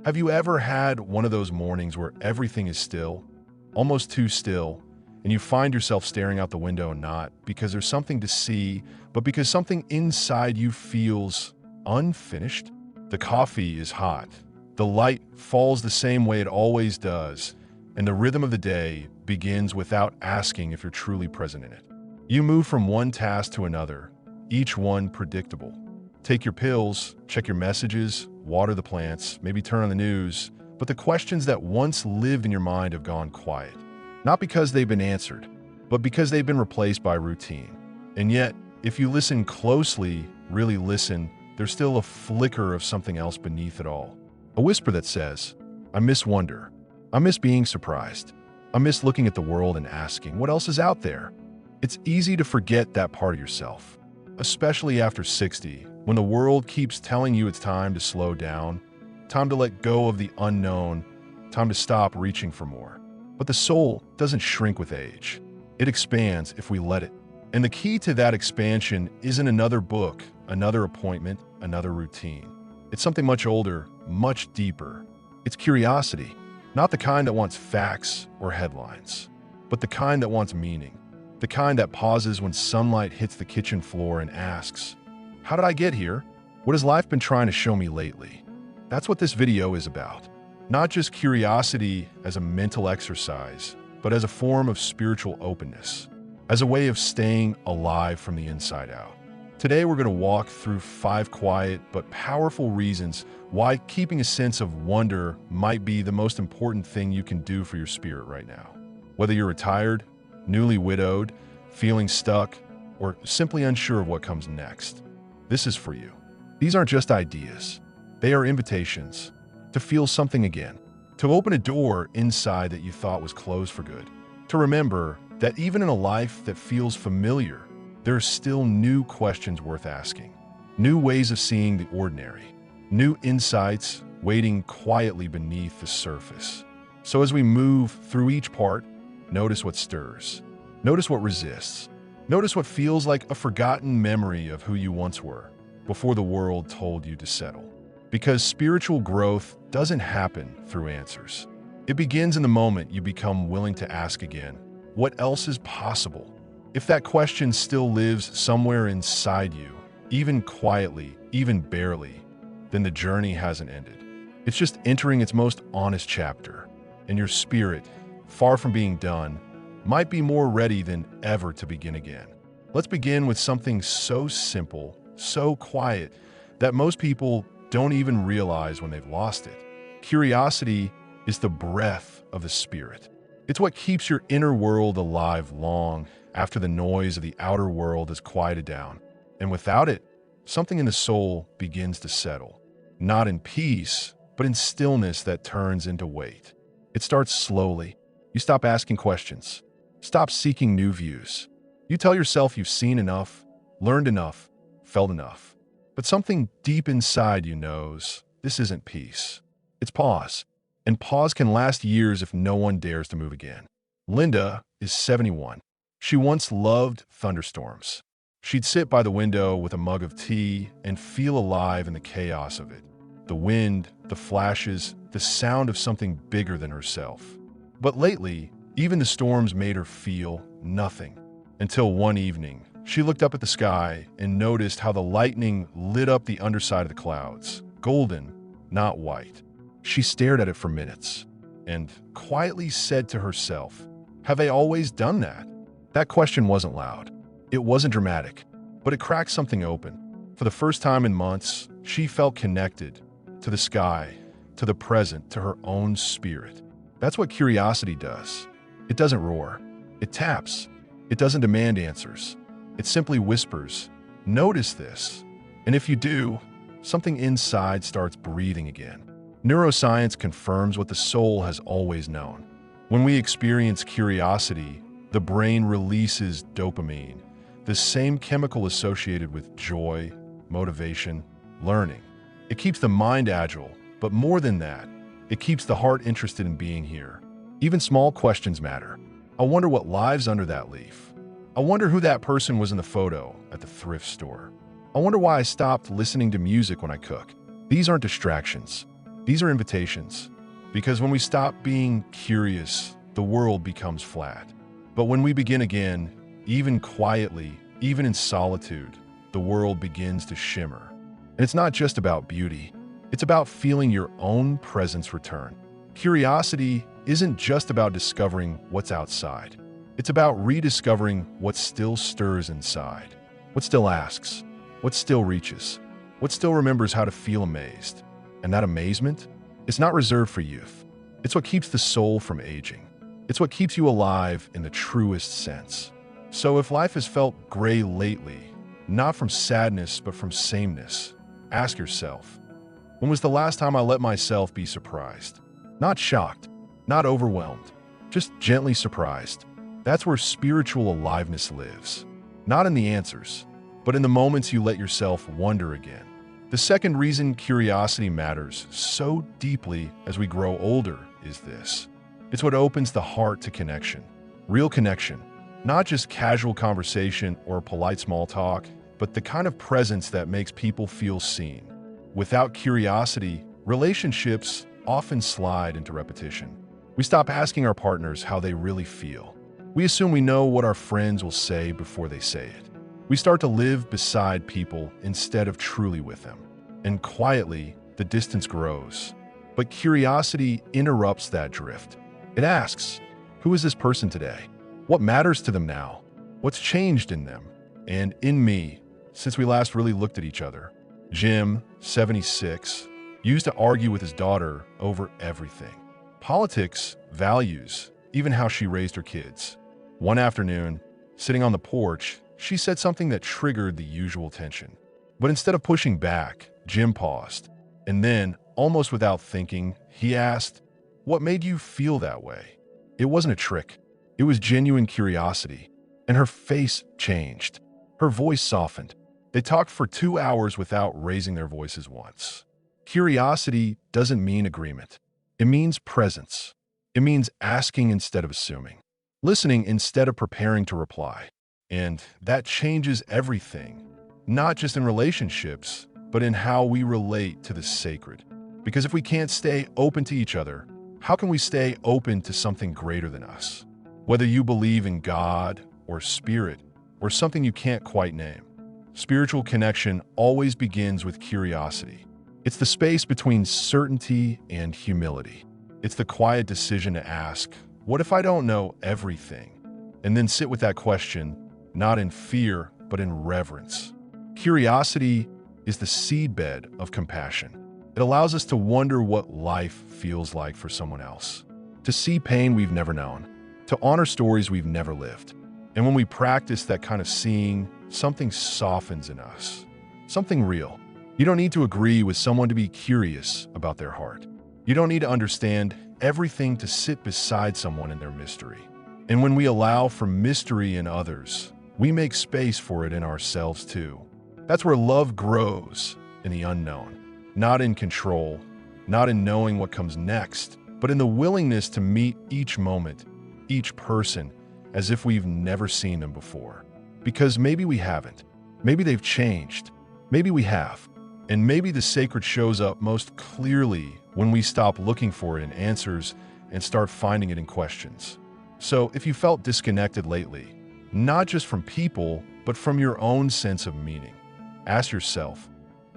Have you ever had one of those mornings where everything is still, almost too still, and you find yourself staring out the window not because there's something to see, but because something inside you feels unfinished? The coffee is hot. The light falls the same way it always does, and the rhythm of the day begins without asking if you're truly present in it. You move from one task to another, each one predictable. Take your pills, check your messages, water the plants, maybe turn on the news, but the questions that once lived in your mind have gone quiet. Not because they've been answered, but because they've been replaced by routine. And yet, if you listen closely, really listen, there's still a flicker of something else beneath it all. A whisper that says, I miss wonder. I miss being surprised. I miss looking at the world and asking, what else is out there? It's easy to forget that part of yourself, especially after 60, when the world keeps telling you it's time to slow down, time to let go of the unknown, time to stop reaching for more. But the soul doesn't shrink with age. It expands if we let it. And the key to that expansion isn't another book, another appointment, another routine. It's something much older, much deeper. It's curiosity, not the kind that wants facts or headlines, but the kind that wants meaning. The kind that pauses when sunlight hits the kitchen floor and asks, how did I get here? What has life been trying to show me lately? That's what this video is about. Not just curiosity as a mental exercise, but as a form of spiritual openness, as a way of staying alive from the inside out. Today, we're going to walk through 5 quiet but powerful reasons why keeping a sense of wonder might be the most important thing you can do for your spirit right now. Whether you're retired, newly widowed, feeling stuck, or simply unsure of what comes next, this is for you. These aren't just ideas. They are invitations to feel something again, to open a door inside that you thought was closed for good, to remember that even in a life that feels familiar, there are still new questions worth asking, new ways of seeing the ordinary, new insights waiting quietly beneath the surface. So as we move through each part, notice what stirs, notice what resists, notice what feels like a forgotten memory of who you once were before the world told you to settle. Because spiritual growth doesn't happen through answers. It begins in the moment you become willing to ask again, what else is possible? If that question still lives somewhere inside you, even quietly, even barely, then the journey hasn't ended. It's just entering its most honest chapter, and your spirit, far from being done, might be more ready than ever to begin again. Let's begin with something so simple, so quiet, that most people don't even realize when they've lost it. Curiosity is the breath of the spirit. It's what keeps your inner world alive long after the noise of the outer world has quieted down. And without it, something in the soul begins to settle. Not in peace, but in stillness that turns into weight. It starts slowly. You stop asking questions. Stop seeking new views. You tell yourself you've seen enough, learned enough, felt enough. But something deep inside you knows this isn't peace. It's pause. And pause can last years if no one dares to move again. Linda is 71. She once loved thunderstorms. She'd sit by the window with a mug of tea and feel alive in the chaos of it. The wind, the flashes, the sound of something bigger than herself. But lately, even the storms made her feel nothing. Until one evening, she looked up at the sky and noticed how the lightning lit up the underside of the clouds, golden, not white. She stared at it for minutes and quietly said to herself, have they always done that? That question wasn't loud. It wasn't dramatic, but it cracked something open. For the first time in months, she felt connected to the sky, to the present, to her own spirit. That's what curiosity does. It doesn't roar. It taps. It doesn't demand answers. It simply whispers, notice this. And if you do, something inside starts breathing again. Neuroscience confirms what the soul has always known. When we experience curiosity, the brain releases dopamine, the same chemical associated with joy, motivation, learning. It keeps the mind agile, but more than that, it keeps the heart interested in being here. Even small questions matter. I wonder what lives under that leaf. I wonder who that person was in the photo at the thrift store. I wonder why I stopped listening to music when I cook. These aren't distractions. These are invitations, because when we stop being curious, the world becomes flat. But when we begin again, even quietly, even in solitude, the world begins to shimmer. And it's not just about beauty. It's about feeling your own presence return. Curiosity isn't just about discovering what's outside. It's about rediscovering what still stirs inside, what still asks, what still reaches, what still remembers how to feel amazed. And that amazement is not reserved for youth. It's what keeps the soul from aging. It's what keeps you alive in the truest sense. So if life has felt gray lately, not from sadness, but from sameness, ask yourself, when was the last time I let myself be surprised? Not shocked, not overwhelmed, just gently surprised. That's where spiritual aliveness lives. Not in the answers, but in the moments you let yourself wonder again. The second reason curiosity matters so deeply as we grow older is this. It's what opens the heart to connection. Real connection. Not just casual conversation or polite small talk, but the kind of presence that makes people feel seen. Without curiosity, relationships often slide into repetition. We stop asking our partners how they really feel. We assume we know what our friends will say before they say it. We start to live beside people instead of truly with them. And quietly, the distance grows. But curiosity interrupts that drift. It asks, who is this person today? What matters to them now? What's changed in them? And in me, since we last really looked at each other? Jim, 76, used to argue with his daughter over everything. Politics, values, even how she raised her kids. One afternoon, sitting on the porch, she said something that triggered the usual tension. But instead of pushing back, Jim paused. And then, almost without thinking, he asked, "What made you feel that way?" It wasn't a trick. It was genuine curiosity. And her face changed. Her voice softened. They talked for 2 hours without raising their voices once. Curiosity doesn't mean agreement. It means presence. It means asking instead of assuming. Listening instead of preparing to reply. And that changes everything, not just in relationships, but in how we relate to the sacred. Because if we can't stay open to each other, how can we stay open to something greater than us? Whether you believe in God or spirit or something you can't quite name, spiritual connection always begins with curiosity. It's the space between certainty and humility. It's the quiet decision to ask, what if I don't know everything? And then sit with that question, not in fear, but in reverence. Curiosity is the seedbed of compassion. It allows us to wonder what life feels like for someone else, to see pain we've never known, to honor stories we've never lived. And when we practice that kind of seeing, something softens in us, something real. You don't need to agree with someone to be curious about their heart. You don't need to understand everything to sit beside someone in their mystery. And when we allow for mystery in others, we make space for it in ourselves too. That's where love grows, in the unknown. Not in control, not in knowing what comes next, but in the willingness to meet each moment, each person, as if we've never seen them before. Because maybe we haven't. Maybe they've changed. Maybe we have. And maybe the sacred shows up most clearly when we stop looking for it in answers and start finding it in questions. So if you felt disconnected lately, not just from people, but from your own sense of meaning, ask yourself,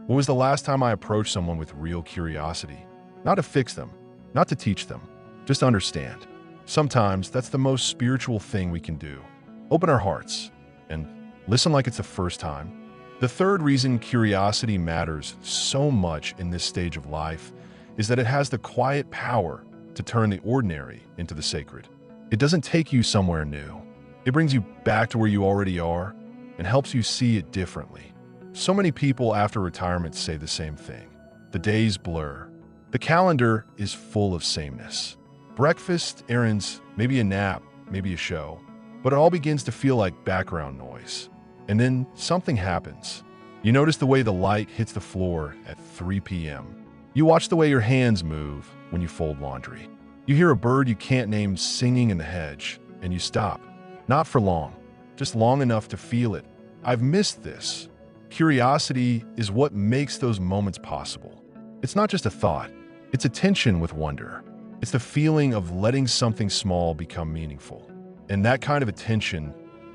when was the last time I approached someone with real curiosity? Not to fix them, not to teach them, just to understand. Sometimes that's the most spiritual thing we can do. Open our hearts and listen like it's the first time. The third reason curiosity matters so much in this stage of life is that it has the quiet power to turn the ordinary into the sacred. It doesn't take you somewhere new. It brings you back to where you already are and helps you see it differently. So many people after retirement say the same thing. The days blur. The calendar is full of sameness. Breakfast, errands, maybe a nap, maybe a show. But it all begins to feel like background noise. And then something happens. You notice the way the light hits the floor at 3 p.m. You watch the way your hands move when you fold laundry. You hear a bird you can't name singing in the hedge, and you stop. Not for long, just long enough to feel it. I've missed this. Curiosity is what makes those moments possible. It's not just a thought. It's a tension with wonder. It's the feeling of letting something small become meaningful. And that kind of attention,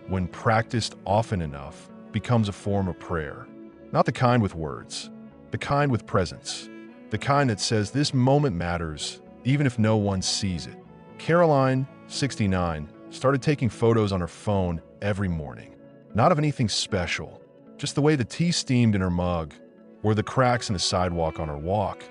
when practiced often enough, becomes a form of prayer. Not the kind with words, the kind with presence, the kind that says this moment matters, even if no one sees it. Caroline, 69, started taking photos on her phone every morning. Not of anything special, just the way the tea steamed in her mug, or the cracks in the sidewalk on her walk,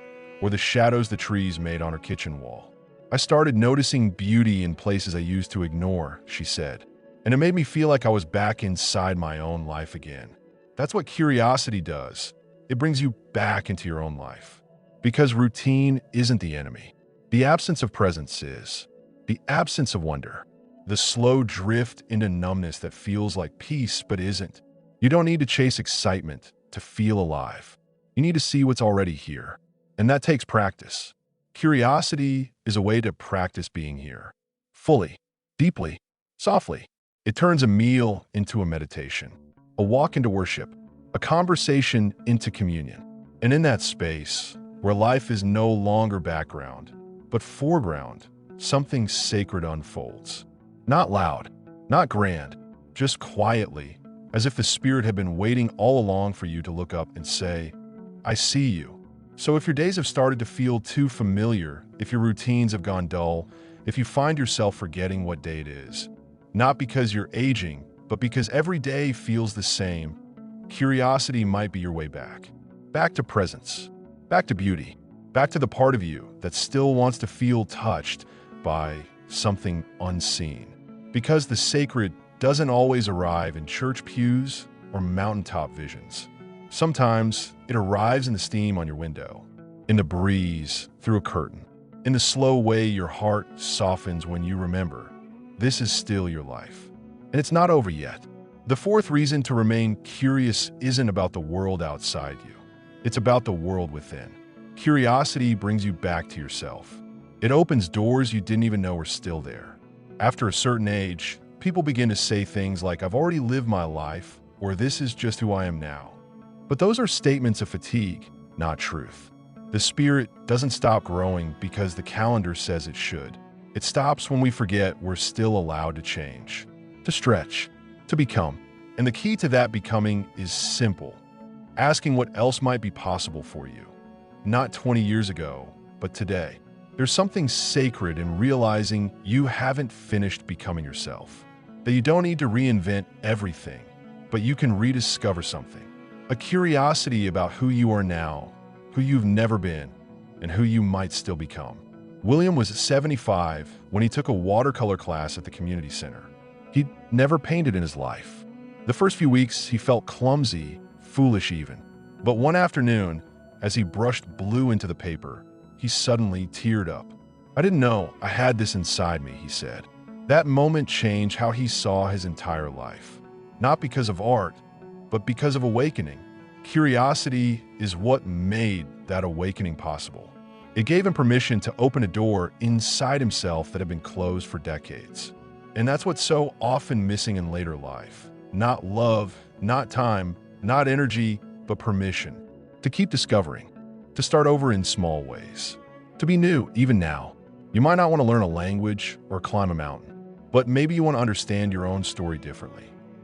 or the shadows the trees made on her kitchen wall. I started noticing beauty in places I used to ignore, she said, and it made me feel like I was back inside my own life again. That's what curiosity does. It brings you back into your own life. Because routine isn't the enemy. The absence of presence is. The absence of wonder. The slow drift into numbness that feels like peace but isn't. You don't need to chase excitement to feel alive. You need to see what's already here. And that takes practice. Curiosity is a way to practice being here. Fully, deeply, softly. It turns a meal into a meditation, a walk into worship, a conversation into communion. And in that space, where life is no longer background, but foreground, something sacred unfolds. Not loud, not grand, just quietly, as if the Spirit had been waiting all along for you to look up and say, I see you. So if your days have started to feel too familiar, if your routines have gone dull, if you find yourself forgetting what day it is, not because you're aging, but because every day feels the same, curiosity might be your way back. Back to presence, back to beauty, back to the part of you that still wants to feel touched by something unseen. Because the sacred doesn't always arrive in church pews or mountaintop visions. Sometimes it arrives in the steam on your window, in the breeze through a curtain, in the slow way your heart softens when you remember this is still your life. And it's not over yet. The fourth reason to remain curious isn't about the world outside you. It's about the world within. Curiosity brings you back to yourself. It opens doors you didn't even know were still there. After a certain age, people begin to say things like, I've already lived my life, or this is just who I am now. But those are statements of fatigue, not truth. The Spirit doesn't stop growing because the calendar says it should. It stops when we forget we're still allowed to change, to stretch, to become. And the key to that becoming is simple. Asking what else might be possible for you. Not 20 years ago, but today. There's something sacred in realizing you haven't finished becoming yourself. That you don't need to reinvent everything, but you can rediscover something. A curiosity about who you are now, who you've never been, and who you might still become. William was 75 when he took a watercolor class at the community center. He'd never painted in his life. The first few weeks, he felt clumsy, foolish even. But one afternoon, as he brushed blue into the paper, he suddenly teared up. I didn't know I had this inside me, he said. That moment changed how he saw his entire life. Not because of art, but because of awakening. Curiosity is what made that awakening possible. It gave him permission to open a door inside himself that had been closed for decades. And that's what's so often missing in later life. Not love, not time, not energy, but permission. To keep discovering. To start over in small ways. To be new, even now. You might not want to learn a language or climb a mountain, but maybe you want to understand your own story differently.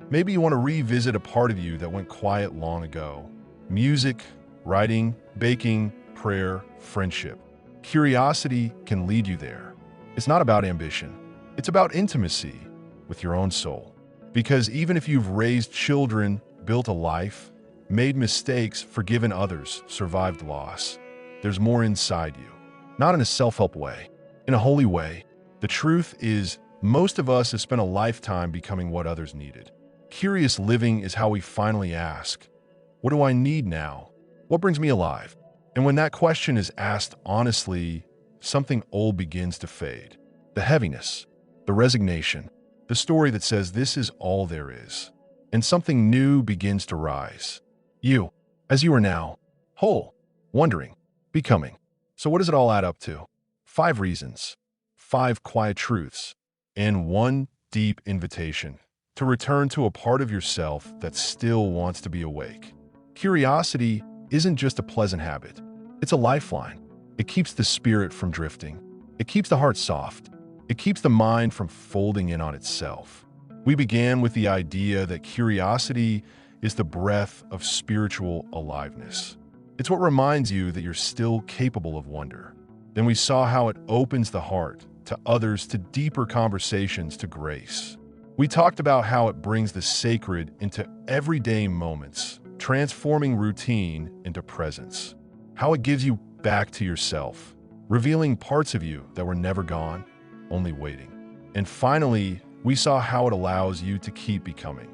Maybe you want to revisit a part of you that went quiet long ago. Music, writing, baking, prayer, friendship. Curiosity can lead you there. It's not about ambition. It's about intimacy with your own soul. Because even if you've raised children, built a life, made mistakes, forgiven others, survived loss, there's more inside you. Not in a self-help way, in a holy way. The truth is, most of us have spent a lifetime becoming what others needed. Curious living is how we finally ask, what do I need now? What brings me alive? And when that question is asked honestly, something old begins to fade. The heaviness, the resignation, the story that says this is all there is. And something new begins to rise. You, as you are now, whole, wondering, becoming. So what does it all add up to? 5 reasons, 5 quiet truths, and 1 deep invitation to return to a part of yourself that still wants to be awake. Curiosity isn't just a pleasant habit. It's a lifeline. It keeps the spirit from drifting. It keeps the heart soft. It keeps the mind from folding in on itself. We began with the idea that curiosity is the breath of spiritual aliveness. It's what reminds you that you're still capable of wonder. Then we saw how it opens the heart to others, to deeper conversations, to grace. We talked about how it brings the sacred into everyday moments, transforming routine into presence. How it gives you back to yourself, revealing parts of you that were never gone, only waiting. And finally, we saw how it allows you to keep becoming,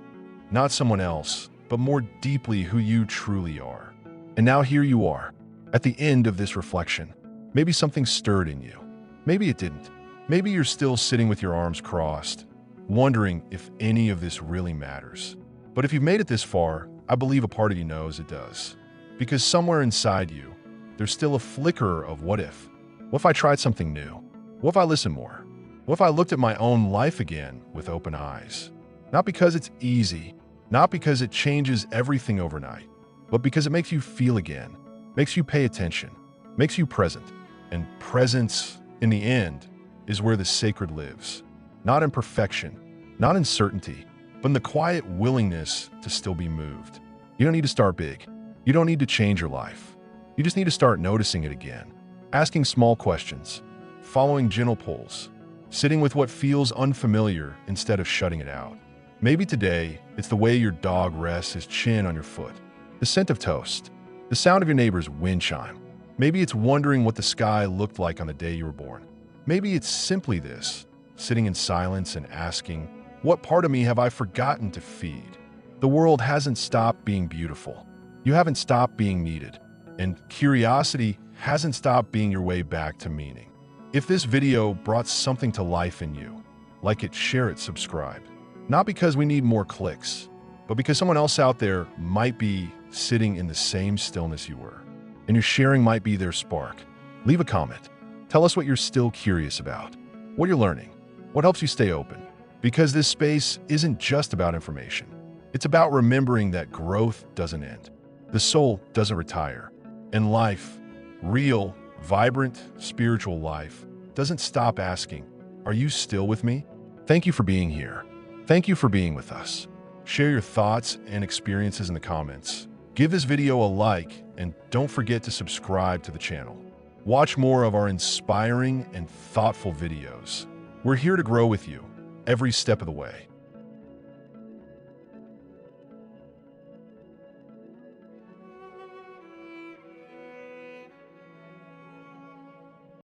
not someone else, but more deeply who you truly are. And now here you are, at the end of this reflection. Maybe something stirred in you. Maybe it didn't. Maybe you're still sitting with your arms crossed, wondering if any of this really matters. But if you've made it this far, I believe a part of you knows it does. Because somewhere inside you, there's still a flicker of what if. What if I tried something new? What if I listened more? What if I looked at my own life again with open eyes? Not because it's easy, not because it changes everything overnight, but because it makes you feel again, makes you pay attention, makes you present. And presence, in the end, is where the sacred lives. Not in perfection, not in certainty, but in the quiet willingness to still be moved. You don't need to start big. You don't need to change your life. You just need to start noticing it again, asking small questions, following gentle pulls, sitting with what feels unfamiliar instead of shutting it out. Maybe today, it's the way your dog rests his chin on your foot, the scent of toast, the sound of your neighbor's wind chime. Maybe it's wondering what the sky looked like on the day you were born. Maybe it's simply this, sitting in silence and asking, what part of me have I forgotten to feed? The world hasn't stopped being beautiful. You haven't stopped being needed. And curiosity hasn't stopped being your way back to meaning. If this video brought something to life in you, like it, share it, subscribe. Not because we need more clicks, but because someone else out there might be sitting in the same stillness you were. And your sharing might be their spark. Leave a comment. Tell us what you're still curious about, what you're learning, what helps you stay open. Because this space isn't just about information. It's about remembering that growth doesn't end. The soul doesn't retire. And life, real, vibrant, spiritual life, doesn't stop asking, are you still with me? Thank you for being here. Thank you for being with us. Share your thoughts and experiences in the comments. Give this video a like, and don't forget to subscribe to the channel. Watch more of our inspiring and thoughtful videos. We're here to grow with you every step of the way.